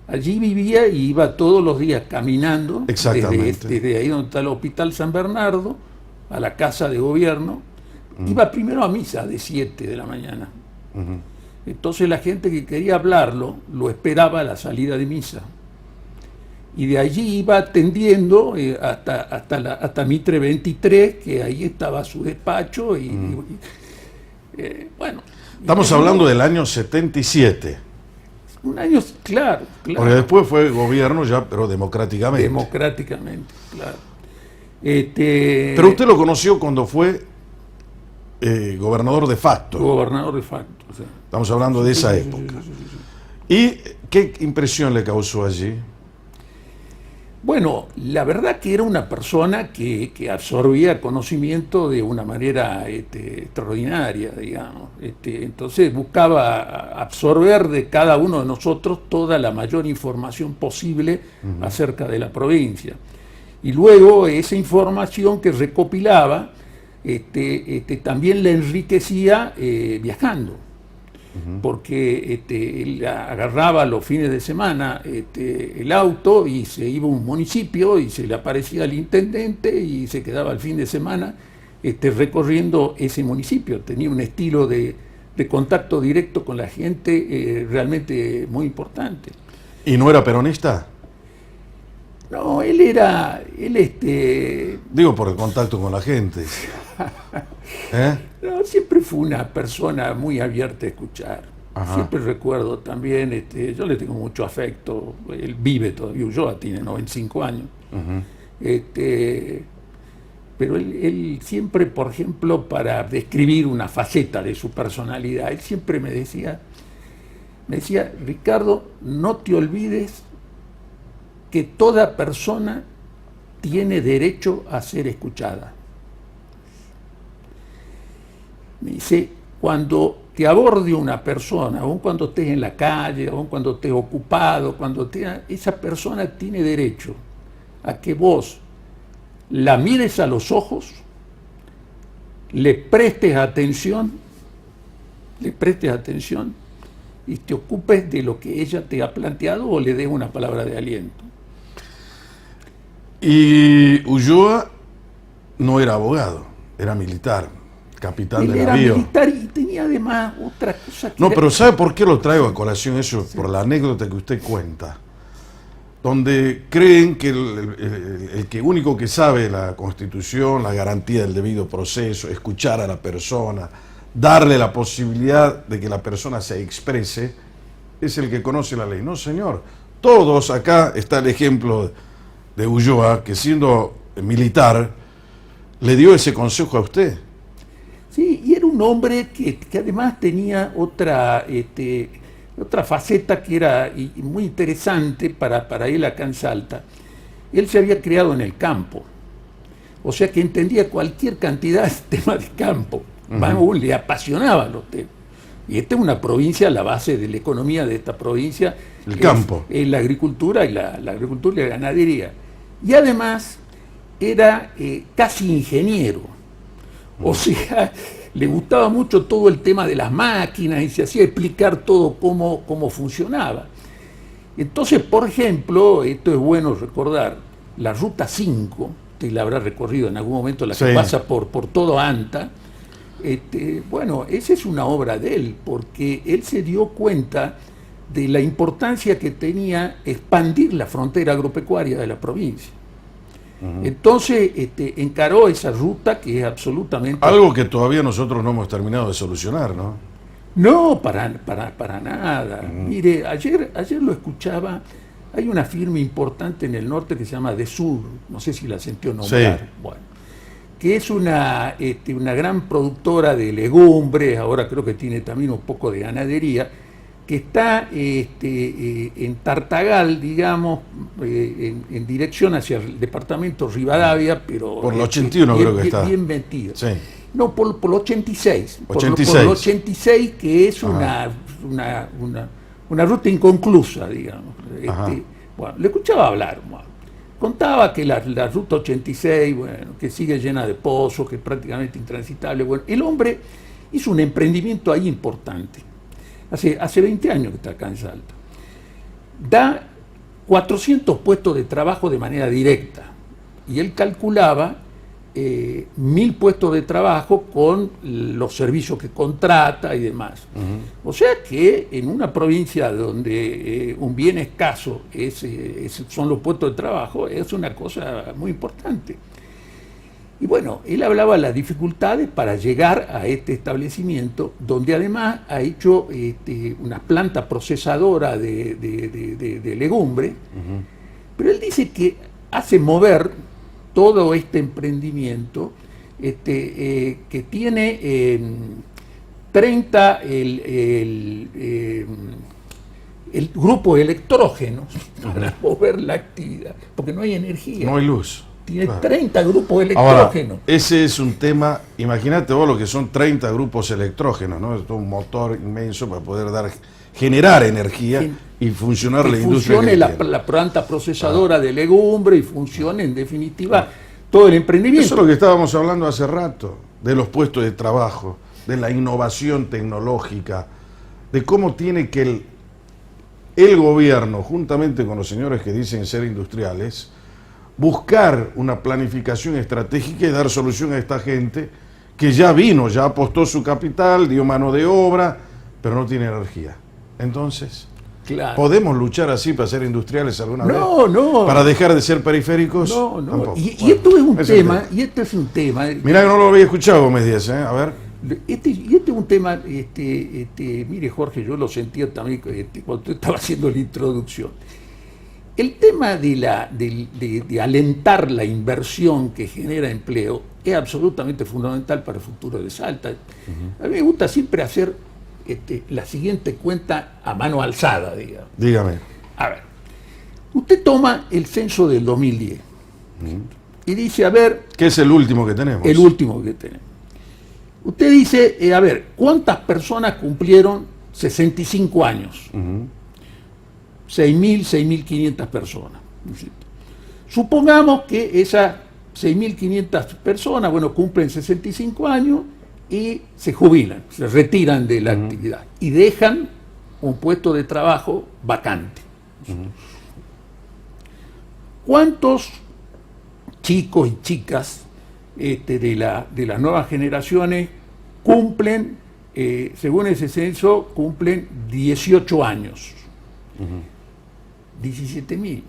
[SPEAKER 2] Allí vivía y iba todos los días caminando
[SPEAKER 1] Exactamente.
[SPEAKER 2] desde ahí donde está el Hospital San Bernardo a la Casa de Gobierno. Iba primero a misa de 7 de la mañana. Entonces la gente que quería hablarlo lo esperaba a la salida de misa. Y de allí iba atendiendo hasta Mitre 23, que ahí estaba su despacho. Bueno.
[SPEAKER 1] Estamos hablando del año 77.
[SPEAKER 2] Un año, claro.
[SPEAKER 1] Porque después fue gobierno ya, pero democráticamente.
[SPEAKER 2] Democráticamente, claro.
[SPEAKER 1] Pero usted lo conoció cuando fue gobernador de facto.
[SPEAKER 2] Gobernador de facto. Sí.
[SPEAKER 1] Estamos hablando de esa época. ¿Y qué impresión le causó allí?
[SPEAKER 2] Bueno, la verdad que era una persona que absorbía conocimiento de una manera extraordinaria, digamos. Entonces buscaba absorber de cada uno de nosotros toda la mayor información posible acerca de la provincia. Y luego esa información que recopilaba también la enriquecía viajando. Porque él agarraba los fines de semana el auto y se iba a un municipio y se le aparecía al intendente y se quedaba el fin de semana recorriendo ese municipio. Tenía un estilo de contacto directo con la gente realmente muy importante.
[SPEAKER 1] ¿Y no era peronista?
[SPEAKER 2] No,
[SPEAKER 1] Digo, por el contacto con la gente.
[SPEAKER 2] No, siempre fue una persona muy abierta a escuchar. Ajá. Siempre recuerdo también, yo le tengo mucho afecto, él vive todavía, Ulloa tiene 95 años. Pero él siempre, por ejemplo, para describir una faceta de su personalidad, él siempre me decía, Ricardo, no te olvides que toda persona tiene derecho a ser escuchada. Me dice, cuando te aborde una persona, aun cuando estés en la calle, aun cuando estés ocupado, esa persona tiene derecho a que vos la mires a los ojos, le prestes atención y te ocupes de lo que ella te ha planteado o le des una palabra de aliento.
[SPEAKER 1] Y Ulloa no era abogado, era militar, capitán
[SPEAKER 2] Él
[SPEAKER 1] de
[SPEAKER 2] era
[SPEAKER 1] navío.
[SPEAKER 2] militar y tenía además otra cosa que
[SPEAKER 1] No,
[SPEAKER 2] era-
[SPEAKER 1] pero ¿sabe por qué lo traigo a colación eso? Por la anécdota que usted cuenta, donde creen que el que único que sabe la Constitución, la garantía del debido proceso, escuchar a la persona, darle la posibilidad de que la persona se exprese, es el que conoce la ley. No, señor. Todos, acá está el ejemplo de Ulloa, que siendo militar, le dio ese consejo a usted.
[SPEAKER 2] Sí, y era un hombre que además tenía otra faceta que era muy interesante para él acá en Salta. Él se había criado en el campo, o sea que entendía cualquier cantidad de temas de campo. Vamos, le apasionaban los temas. Y esta es una provincia, la base de la economía de esta provincia
[SPEAKER 1] El campo.
[SPEAKER 2] es la agricultura y la agricultura y la ganadería. Y además era casi ingeniero. O sea, le gustaba mucho todo el tema de las máquinas y se hacía explicar todo cómo funcionaba. Entonces, por ejemplo, esto es bueno recordar, la Ruta 5, usted la habrá recorrido en algún momento, la que
[SPEAKER 1] Sí.
[SPEAKER 2] pasa por todo Anta. Bueno, esa es una obra de él, porque él se dio cuenta de la importancia que tenía expandir la frontera agropecuaria de la provincia. Entonces encaró esa ruta que es absolutamente...
[SPEAKER 1] Algo que todavía nosotros no hemos terminado de solucionar, ¿no?
[SPEAKER 2] No, para nada. Mire, ayer lo escuchaba, hay una firma importante en el norte que se llama Desur, no sé si la sintió nombrar.
[SPEAKER 1] Sí.
[SPEAKER 2] Bueno, que es una gran productora de legumbres, ahora creo que tiene también un poco de ganadería, que está en Tartagal, digamos, en dirección hacia el departamento Rivadavia, pero...
[SPEAKER 1] Por el 81 creo que está.
[SPEAKER 2] Bien metido.
[SPEAKER 1] Sí.
[SPEAKER 2] No, por el 86.
[SPEAKER 1] 86.
[SPEAKER 2] Por el 86, que es
[SPEAKER 1] Ajá.
[SPEAKER 2] una ruta inconclusa, digamos.
[SPEAKER 1] Ajá.
[SPEAKER 2] Bueno, le escuchaba hablar, bueno. Contaba que la ruta 86, bueno, que sigue llena de pozos, que es prácticamente intransitable. Bueno, el hombre hizo un emprendimiento ahí importante. Hace 20 años que está acá en Salta. Da 400 puestos de trabajo de manera directa. Y él calculaba 1000 puestos de trabajo con los servicios que contrata y demás. O sea que en una provincia donde un bien escaso son los puestos de trabajo, es una cosa muy importante. Y bueno, él hablaba de las dificultades para llegar a este establecimiento, donde además ha hecho una planta procesadora de legumbre, pero él dice que hace mover todo este emprendimiento, que tiene 30 el grupo de electrógenos para mover la actividad, porque no hay energía.
[SPEAKER 1] No hay luz.
[SPEAKER 2] Tiene
[SPEAKER 1] Claro.
[SPEAKER 2] 30 grupos de
[SPEAKER 1] Ahora,
[SPEAKER 2] electrógenos.
[SPEAKER 1] ese es un tema, imagínate vos lo que son 30 grupos electrógenos, ¿no? Es todo un motor inmenso para poder generar energía
[SPEAKER 2] Sí.
[SPEAKER 1] y funcionar
[SPEAKER 2] Que
[SPEAKER 1] la industria.
[SPEAKER 2] funcione
[SPEAKER 1] que
[SPEAKER 2] la
[SPEAKER 1] tiene.
[SPEAKER 2] planta procesadora de legumbre y funcione en definitiva todo el emprendimiento.
[SPEAKER 1] Eso es lo que estábamos hablando hace rato, de los puestos de trabajo, de la innovación tecnológica, de cómo tiene que el gobierno, juntamente con los señores que dicen ser industriales, buscar una planificación estratégica y dar solución a esta gente que ya vino, ya apostó su capital, dio mano de obra, pero no tiene energía. Entonces,
[SPEAKER 2] Claro.
[SPEAKER 1] ¿podemos luchar así para ser industriales alguna vez?
[SPEAKER 2] No.
[SPEAKER 1] ¿Para dejar de ser periféricos?
[SPEAKER 2] No.
[SPEAKER 1] Tampoco.
[SPEAKER 2] Y
[SPEAKER 1] Bueno,
[SPEAKER 2] esto es un
[SPEAKER 1] ese es el
[SPEAKER 2] tema, y esto es un tema.
[SPEAKER 1] Mirá que no lo había escuchado Gómez Díaz, ¿eh? A ver.
[SPEAKER 2] Este es un tema, mire Jorge, yo lo sentía también cuando usted estaba haciendo la introducción. El tema de alentar la inversión que genera empleo es absolutamente fundamental para el futuro de Salta. A mí me gusta siempre hacer la siguiente cuenta a mano alzada, digamos.
[SPEAKER 1] Dígame.
[SPEAKER 2] A ver, usted toma el censo del 2010 y dice, a ver,
[SPEAKER 1] ¿Qué es el último que tenemos?
[SPEAKER 2] el último que tenemos. Usted dice, a ver, ¿cuántas personas cumplieron 65 años? 6.000, 6.500 personas. ¿No es cierto? Supongamos que esas 6.500 personas, bueno, cumplen 65 años y se jubilan, se retiran de la actividad y dejan un puesto de trabajo vacante. ¿Cuántos chicos y chicas de las nuevas generaciones cumplen, según ese censo, cumplen 18 años? 17.000.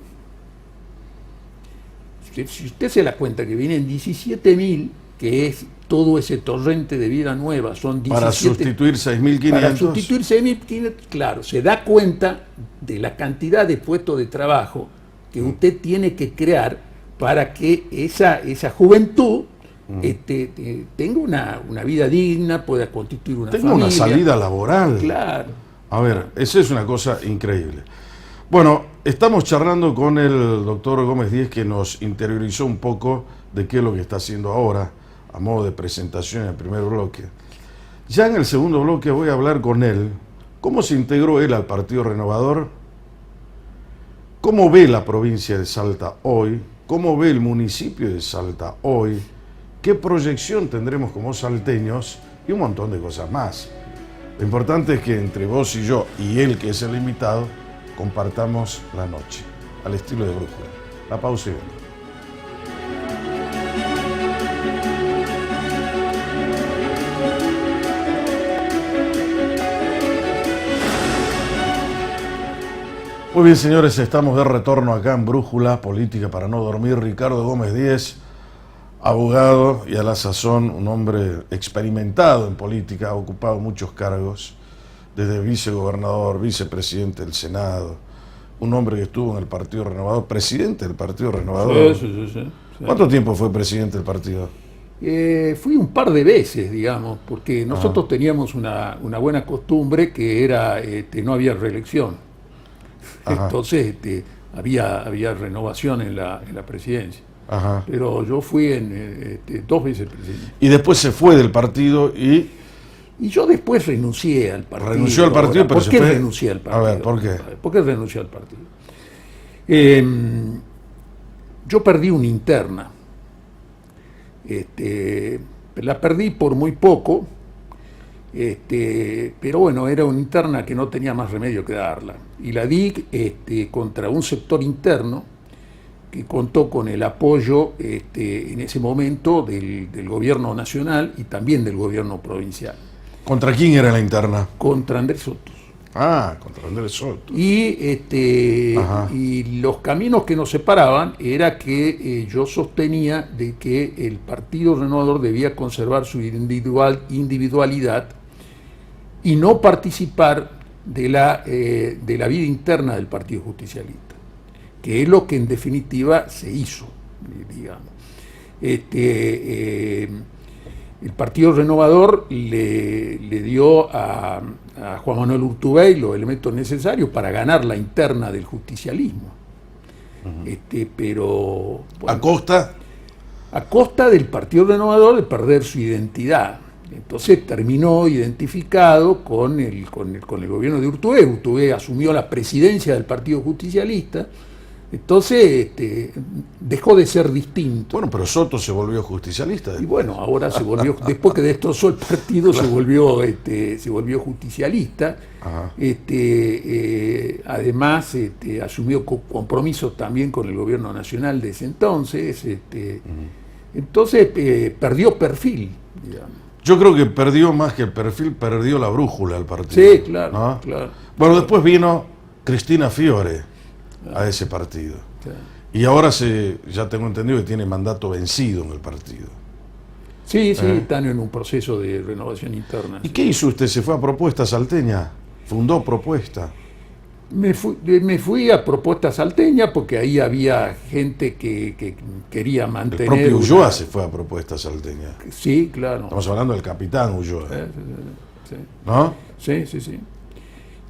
[SPEAKER 2] Si usted se da cuenta que vienen 17.000, que es todo ese torrente de vida nueva, son 17...
[SPEAKER 1] Para sustituir 6.500.
[SPEAKER 2] Para sustituir 6.500, claro, se da cuenta de la cantidad de puestos de trabajo que usted tiene que crear para que esa juventud tenga una vida digna, pueda constituir una
[SPEAKER 1] tenga
[SPEAKER 2] familia.
[SPEAKER 1] Una salida laboral.
[SPEAKER 2] Claro.
[SPEAKER 1] A ver, esa es una cosa increíble. Bueno, estamos charlando con el doctor Gómez Díez, que nos interiorizó un poco de qué es lo que está haciendo ahora, a modo de presentación en el primer bloque. Ya en el segundo bloque voy a hablar con él, cómo se integró él al Partido Renovador, cómo ve la provincia de Salta hoy, cómo ve el municipio de Salta hoy, qué proyección tendremos como salteños y un montón de cosas más. Lo importante es que entre vos y yo, y él que es el invitado, compartamos la noche, al estilo de Brújula. La pausa y vengo. Muy bien, señores, estamos de retorno acá en Brújula, Política para no dormir. Ricardo Gómez Díez, abogado y a la sazón un hombre experimentado en política, ha ocupado muchos cargos, desde vicegobernador, vicepresidente del Senado, un hombre que estuvo en el Partido Renovador, presidente del Partido Renovador.
[SPEAKER 2] Sí.
[SPEAKER 1] ¿Cuánto tiempo fue presidente del partido?
[SPEAKER 2] Fui un par de veces, digamos, porque nosotros teníamos una buena costumbre que era, no había reelección. Entonces había renovación en la presidencia.
[SPEAKER 1] Ajá.
[SPEAKER 2] Pero yo fui 2 veces presidente.
[SPEAKER 1] Y después se fue del partido y
[SPEAKER 2] yo después renuncié al partido.
[SPEAKER 1] Renunció al partido, pero
[SPEAKER 2] ¿Por qué renuncié al partido?
[SPEAKER 1] A ver, ¿por qué?
[SPEAKER 2] ¿Por qué renuncié al partido? Yo perdí una interna. La perdí por muy poco, pero bueno, era una interna que no tenía más remedio que darla. Y la di contra un sector interno que contó con el apoyo en ese momento del gobierno nacional y también del gobierno provincial.
[SPEAKER 1] ¿Contra quién era la interna?
[SPEAKER 2] Contra Andrés Sotos.
[SPEAKER 1] Contra Andrés Sotos.
[SPEAKER 2] Y los caminos que nos separaban era que yo sostenía de que el Partido Renovador debía conservar su individualidad y no participar de la vida interna del Partido Justicialista, que es lo que en definitiva se hizo, digamos. El Partido Renovador le dio a Juan Manuel Urtubey los elementos necesarios para ganar la interna del justicialismo. Pero bueno, a costa del Partido Renovador de perder su identidad. Entonces terminó identificado con el gobierno de Urtubey. Urtubey asumió la presidencia del Partido Justicialista. Entonces dejó de ser distinto.
[SPEAKER 1] Bueno, pero Soto se volvió justicialista.
[SPEAKER 2] Y bueno, ahora se volvió, después que destrozó el partido, claro, se volvió justicialista. Además, asumió compromisos también con el gobierno nacional de ese entonces. Entonces perdió perfil, digamos.
[SPEAKER 1] Yo creo que perdió más que el perfil, perdió la brújula el partido.
[SPEAKER 2] Sí, claro, ¿no? Claro.
[SPEAKER 1] Bueno, después vino Cristina Fiore a ese partido. Claro. Y ahora ya tengo entendido que tiene mandato vencido en el partido.
[SPEAKER 2] Sí, están en un proceso de renovación interna.
[SPEAKER 1] ¿Y qué hizo usted? ¿Se fue a Propuesta Salteña? ¿Fundó Propuesta?
[SPEAKER 2] Me fui a Propuesta Salteña porque ahí había gente que quería mantener...
[SPEAKER 1] El propio Ulloa se fue a Propuesta Salteña.
[SPEAKER 2] Sí, claro.
[SPEAKER 1] Estamos hablando del capitán Ulloa.
[SPEAKER 2] Sí.
[SPEAKER 1] ¿No?
[SPEAKER 2] Sí.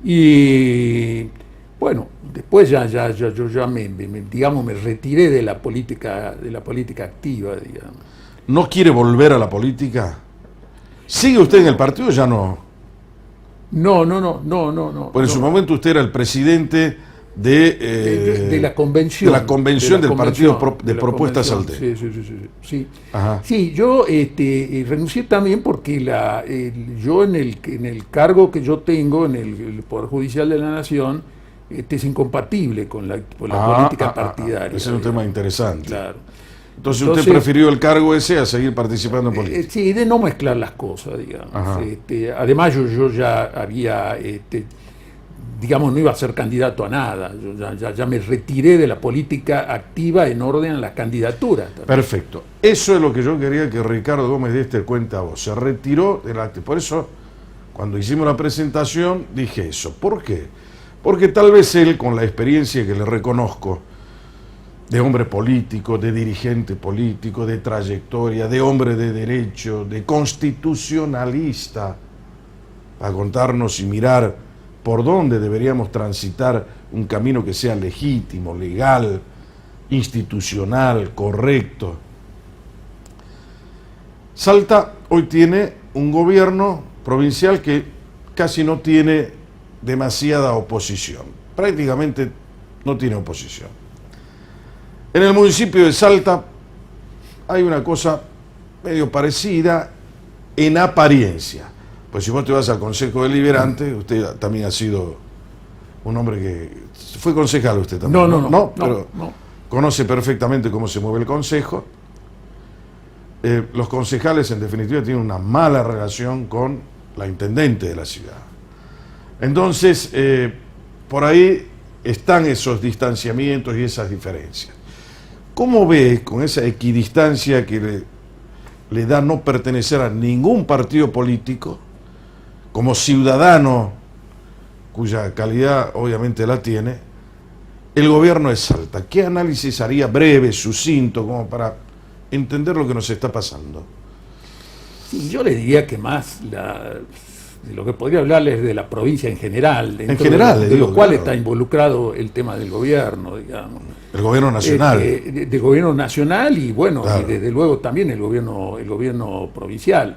[SPEAKER 2] Y bueno, después yo me retiré de la política activa, digamos.
[SPEAKER 1] ¿No quiere volver a la política? ¿Sigue usted en el partido o ya no?
[SPEAKER 2] No.
[SPEAKER 1] Pues en su momento usted era el presidente
[SPEAKER 2] de la convención.
[SPEAKER 1] De la convención del partido de Propuesta Salté.
[SPEAKER 2] Sí. Sí, yo renuncié también porque yo en el cargo que yo tengo en el Poder Judicial de la Nación es incompatible con la política partidaria.
[SPEAKER 1] Ese es un tema interesante.
[SPEAKER 2] Claro.
[SPEAKER 1] Entonces usted prefirió el cargo ese a seguir participando en política.
[SPEAKER 2] Sí, de no mezclar las cosas, digamos. Además yo ya había, digamos, no iba a ser candidato a nada. Yo ya me retiré de la política activa en orden a la candidatura. También.
[SPEAKER 1] Perfecto. Eso es lo que yo quería que Ricardo Gómez de este cuente a vos. Se retiró de la... Por eso, cuando hicimos la presentación, dije eso. ¿Por qué? Porque tal vez él, con la experiencia que le reconozco, de hombre político, de dirigente político, de trayectoria, de hombre de derecho, de constitucionalista, a contarnos y mirar por dónde deberíamos transitar un camino que sea legítimo, legal, institucional, correcto. Salta hoy tiene un gobierno provincial que casi no tiene demasiada oposición, prácticamente no tiene oposición. En el municipio de Salta hay una cosa medio parecida en apariencia. Pues si vos te vas al Consejo Deliberante, usted también ha sido un hombre que... Fue concejal usted también. No, conoce perfectamente cómo se mueve el Consejo. Los concejales, en definitiva, tienen una mala relación con la intendente de la ciudad. Entonces, por ahí están esos distanciamientos y esas diferencias. ¿Cómo ve con esa equidistancia que le da no pertenecer a ningún partido político, como ciudadano, cuya calidad obviamente la tiene, el gobierno de Salta? ¿Qué análisis haría breve, sucinto, como para entender lo que nos está pasando?
[SPEAKER 2] Sí, yo le diría que más de lo que podría hablarles de la provincia en general, de lo cual está involucrado el tema del gobierno, digamos.
[SPEAKER 1] El gobierno nacional.
[SPEAKER 2] Del gobierno nacional y bueno, claro. Y desde luego también el gobierno provincial.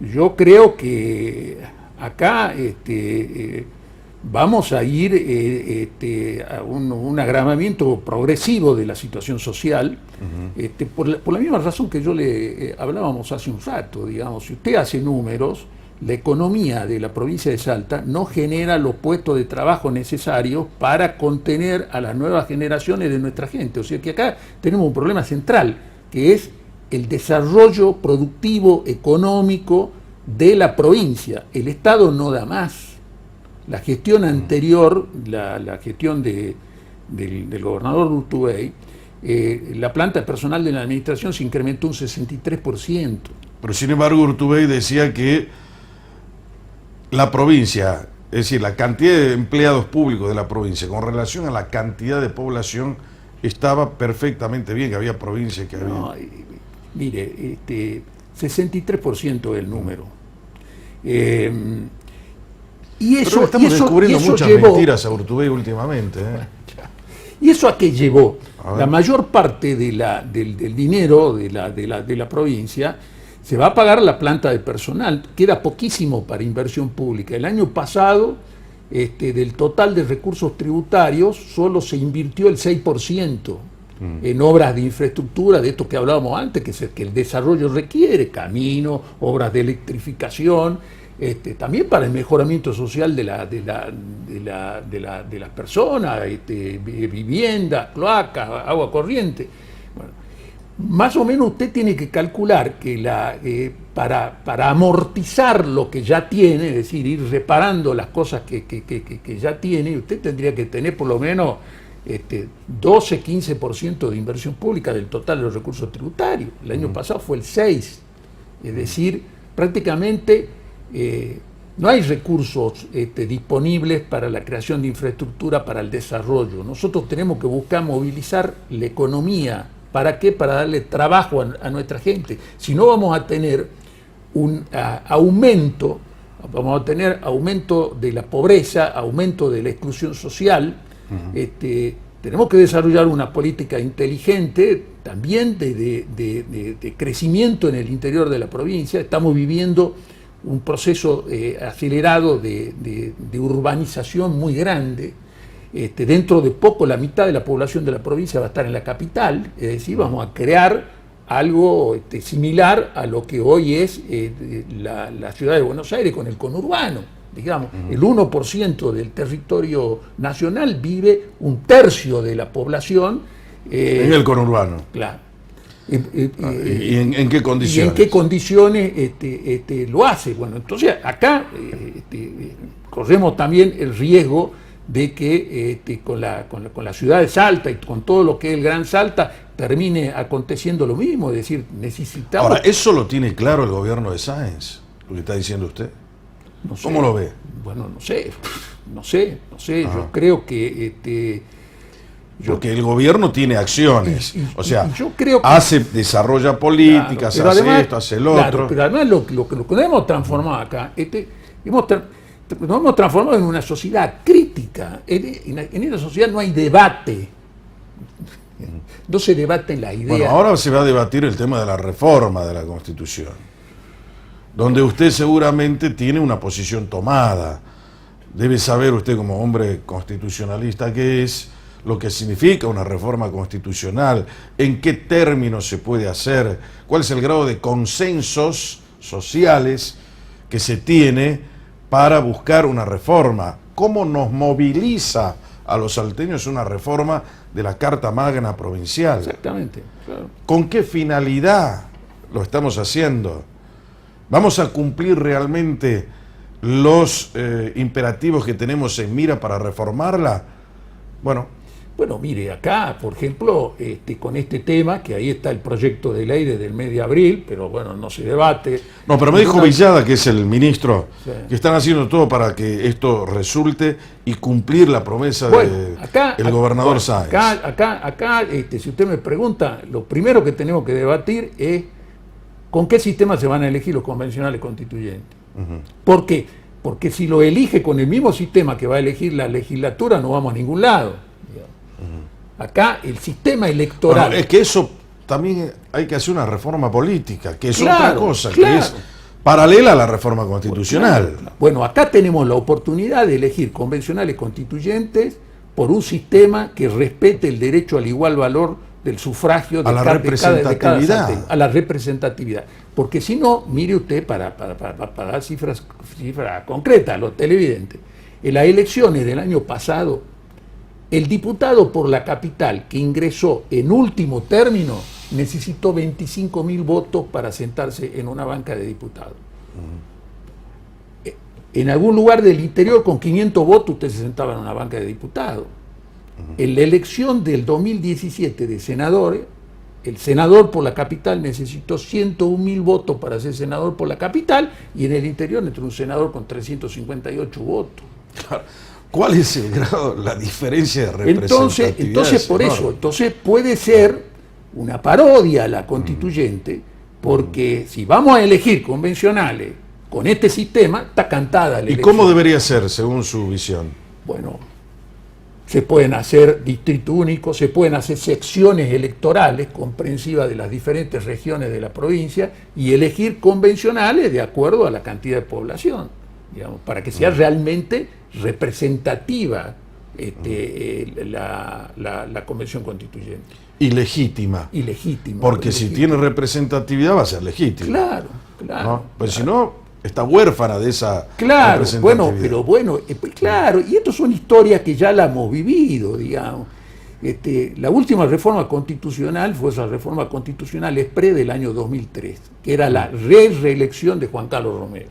[SPEAKER 2] Yo creo que acá vamos a ir a un agravamiento progresivo de la situación social, por la misma razón que yo le hablábamos hace un rato, digamos. Si usted hace números, la economía de la provincia de Salta no genera los puestos de trabajo necesarios para contener a las nuevas generaciones de nuestra gente. O sea que acá tenemos un problema central, que es el desarrollo productivo, económico de la provincia. El Estado no da más. La gestión anterior, la gestión del gobernador Urtubey, la planta de personal de la administración se incrementó un 63%.
[SPEAKER 1] Pero sin embargo Urtubey decía que la provincia, es decir, la cantidad de empleados públicos de la provincia con relación a la cantidad de población estaba perfectamente bien, que había provincias que había... No,
[SPEAKER 2] mire, 63% es el número.
[SPEAKER 1] Y eso, pero estamos descubriendo muchas mentiras a Urtubey últimamente.
[SPEAKER 2] ¿Y eso a qué llevó? La mayor parte del dinero de la provincia se va a pagar la planta de personal. Queda poquísimo para inversión pública. El año pasado, del total de recursos tributarios, solo se invirtió el 6% en obras de infraestructura, de esto que hablábamos antes, que el desarrollo requiere, caminos, obras de electrificación, también para el mejoramiento social de las personas, viviendas, cloacas, agua corriente. Bueno, más o menos usted tiene que calcular que para amortizar lo que ya tiene, es decir, ir reparando las cosas que ya tiene, usted tendría que tener por lo menos 12-15% de inversión pública del total de los recursos tributarios. El año pasado fue el 6%. Es decir, prácticamente no hay recursos disponibles para la creación de infraestructura, para el desarrollo. Nosotros tenemos que buscar movilizar la economía. ¿Para qué? Para darle trabajo a nuestra gente. Si no, vamos a tener un aumento, de la pobreza, aumento de la exclusión social. Tenemos que desarrollar una política inteligente también de crecimiento en el interior de la provincia. Estamos viviendo un proceso acelerado de urbanización muy grande. Dentro de poco la mitad de la población de la provincia va a estar en la capital, es decir, vamos a crear algo similar a lo que hoy es la ciudad de Buenos Aires con el conurbano. Digamos, el 1% del territorio nacional vive, un tercio de la población
[SPEAKER 1] en el conurbano.
[SPEAKER 2] Claro.
[SPEAKER 1] ¿Y en qué condiciones?
[SPEAKER 2] ¿Y en qué condiciones lo hace? Bueno, entonces acá corremos también el riesgo de que con la ciudad de Salta y con todo lo que es el Gran Salta termine aconteciendo lo mismo, es decir, necesitamos...
[SPEAKER 1] Ahora, ¿eso lo tiene claro el gobierno de Sáenz, lo que está diciendo usted?
[SPEAKER 2] No sé.
[SPEAKER 1] ¿Cómo lo ve?
[SPEAKER 2] Bueno, no sé. Yo creo que...
[SPEAKER 1] Porque el gobierno tiene acciones, o sea,
[SPEAKER 2] yo creo que,
[SPEAKER 1] desarrolla políticas,
[SPEAKER 2] claro,
[SPEAKER 1] hace
[SPEAKER 2] además,
[SPEAKER 1] esto, hace lo
[SPEAKER 2] claro,
[SPEAKER 1] otro.
[SPEAKER 2] pero además lo que nos hemos transformado acá, nos hemos transformado en una sociedad crítica. En esa sociedad no hay debate. No se debaten las ideas.
[SPEAKER 1] Bueno, ahora se va a debatir el tema de la reforma de la Constitución, donde usted seguramente tiene una posición tomada. Debe saber usted, como hombre constitucionalista que es, lo que significa una reforma constitucional, en qué términos se puede hacer, cuál es el grado de consensos sociales que se tiene para buscar una reforma, cómo nos moviliza a los salteños una reforma de la Carta Magna Provincial.
[SPEAKER 2] Exactamente, claro.
[SPEAKER 1] ¿Con qué finalidad lo estamos haciendo? ¿Vamos a cumplir realmente los imperativos que tenemos en mira para reformarla?
[SPEAKER 2] Bueno, mire, acá, por ejemplo, con este tema, que ahí está el proyecto de ley desde el mes de abril, pero bueno, no se debate.
[SPEAKER 1] No, pero me dijo Villada, que es el ministro,
[SPEAKER 2] sí,
[SPEAKER 1] que están haciendo todo para que esto resulte y cumplir la promesa del gobernador Sáenz.
[SPEAKER 2] Acá, si usted me pregunta, lo primero que tenemos que debatir es con qué sistema se van a elegir los convencionales constituyentes. ¿Por qué? Porque si lo elige con el mismo sistema que va a elegir la legislatura, no vamos a ningún lado. Acá el sistema electoral...
[SPEAKER 1] Bueno, es que eso también hay que hacer una reforma política, que es
[SPEAKER 2] claro,
[SPEAKER 1] otra cosa,
[SPEAKER 2] claro,
[SPEAKER 1] que es paralela a la reforma constitucional.
[SPEAKER 2] Claro. Bueno, acá tenemos la oportunidad de elegir convencionales constituyentes por un sistema que respete el derecho al igual valor del sufragio
[SPEAKER 1] a la representatividad.
[SPEAKER 2] A la representatividad. Porque si no, mire usted, para dar cifras concretas a los televidentes, en las elecciones del año pasado, el diputado por la capital que ingresó en último término necesitó 25.000 votos para sentarse en una banca de diputados. En algún lugar del interior con 500 votos usted se sentaba en una banca de diputados. En la elección del 2017 de senadores, el senador por la capital necesitó 101.000 votos para ser senador por la capital, y en el interior entró un senador con 358 votos.
[SPEAKER 1] Claro. ¿Cuál es el grado, la diferencia de representatividad?
[SPEAKER 2] Entonces por eso, puede ser una parodia a la constituyente, porque si vamos a elegir convencionales con este sistema, está cantada la elección.
[SPEAKER 1] ¿Y cómo debería ser, según su visión?
[SPEAKER 2] Bueno, se pueden hacer distrito único, se pueden hacer secciones electorales comprensivas de las diferentes regiones de la provincia y elegir convencionales de acuerdo a la cantidad de población, digamos, para que sea realmente representativa la convención constituyente.
[SPEAKER 1] Y legítima.
[SPEAKER 2] Y legítima.
[SPEAKER 1] Porque si tiene representatividad va a ser legítima.
[SPEAKER 2] Claro.
[SPEAKER 1] ¿No? Pues si no, está huérfana de esa
[SPEAKER 2] representatividad. Claro, y esto son historias que ya la hemos vivido, digamos. La última reforma constitucional fue esa reforma constitucional expres del año 2003, que era la reelección de Juan Carlos Romero.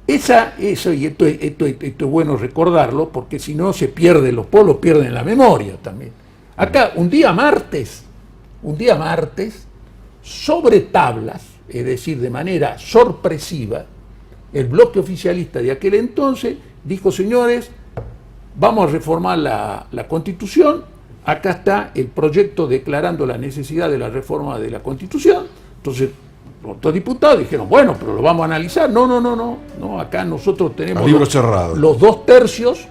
[SPEAKER 2] Y esto es bueno recordarlo, porque si no se pierden los pueblos, pierden la memoria también. Acá, un día martes, sobre tablas, es decir, de manera sorpresiva, el bloque oficialista de aquel entonces dijo: señores, vamos a reformar la Constitución, acá está el proyecto declarando la necesidad de la reforma de la Constitución. Entonces, los otros diputados dijeron: bueno, pero lo vamos a analizar. No, acá nosotros tenemos los 2 tercios,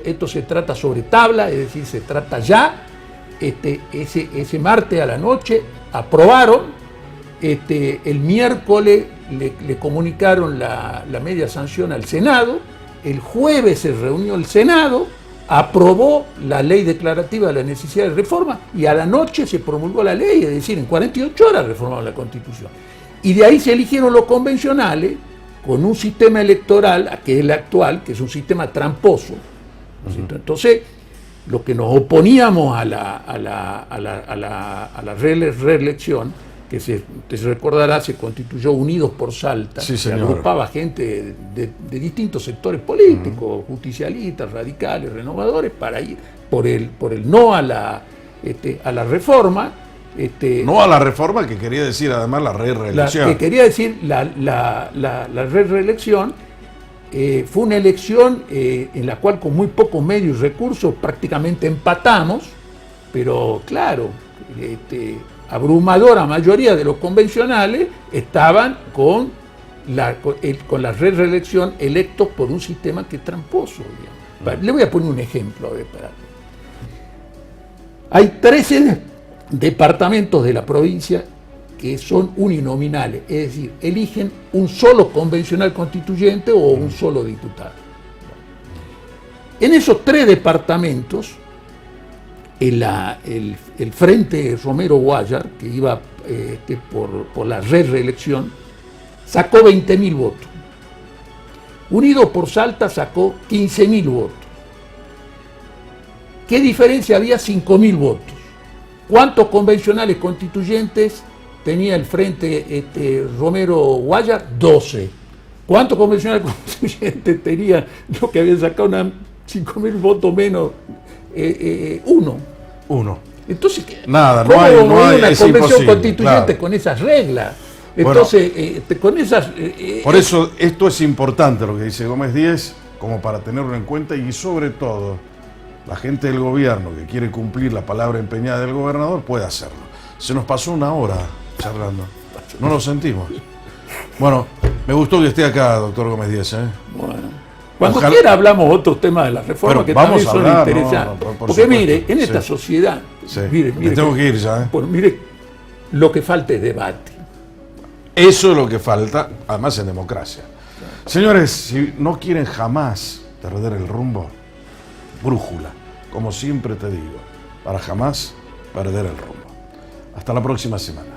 [SPEAKER 2] esto se trata sobre tabla, es decir, se trata ya, ese martes a la noche aprobaron el miércoles le comunicaron la media sanción al Senado, el jueves se reunió el Senado, aprobó la ley declarativa de la necesidad de reforma y a la noche se promulgó la ley, es decir, en 48 horas reformaron la Constitución. Y de ahí se eligieron los convencionales con un sistema electoral, que es el actual, que es un sistema tramposo. Entonces, lo que nos oponíamos a la reelección, que usted se recordará, se constituyó Unidos por Salta,
[SPEAKER 1] sí,
[SPEAKER 2] que agrupaba gente de distintos sectores políticos, justicialistas, radicales, renovadores, para ir por el no a la reforma.
[SPEAKER 1] No a la reforma, que quería decir además la reelección.
[SPEAKER 2] Que quería decir la reelección. Fue una elección en la cual con muy pocos medios y recursos prácticamente empatamos, pero claro, abrumadora mayoría de los convencionales estaban con la reelección electos por un sistema que es tramposo, digamos. Le voy a poner un ejemplo. Hay 13 departamentos de la provincia que son uninominales, es decir, eligen un solo convencional constituyente o un solo diputado. En esos 3 departamentos, el Frente Romero Guayar, que iba por la reelección, sacó 20.000 votos. Unidos por Salta sacó 15.000 votos. ¿Qué diferencia había? 5.000 votos. ¿Cuántos convencionales constituyentes tenía el Frente Romero Guayar? 12. ¿Cuántos convencionales constituyentes tenía lo que habían sacado 5.000 votos menos? Uno. Entonces,
[SPEAKER 1] nada,
[SPEAKER 2] ¿cómo
[SPEAKER 1] no hay
[SPEAKER 2] una
[SPEAKER 1] es
[SPEAKER 2] convención constituyente,
[SPEAKER 1] claro,
[SPEAKER 2] con esas reglas? Entonces, bueno, con esas...
[SPEAKER 1] por eso esto es importante lo que dice Gómez Díez, como para tenerlo en cuenta, y sobre todo la gente del gobierno que quiere cumplir la palabra empeñada del gobernador puede hacerlo. Se nos pasó una hora charlando, no lo sentimos. Bueno, me gustó que esté acá, doctor Gómez Díez.
[SPEAKER 2] Bueno. Cuando quiera hablamos otros temas de la reforma que también son interesantes. Porque mire, en esta sociedad, mire,
[SPEAKER 1] me tengo que ir ya.
[SPEAKER 2] Mire, lo que falta es debate.
[SPEAKER 1] Eso es lo que falta, además en democracia. Señores, si no quieren jamás perder el rumbo, brújula, como siempre te digo, para jamás perder el rumbo. Hasta la próxima semana.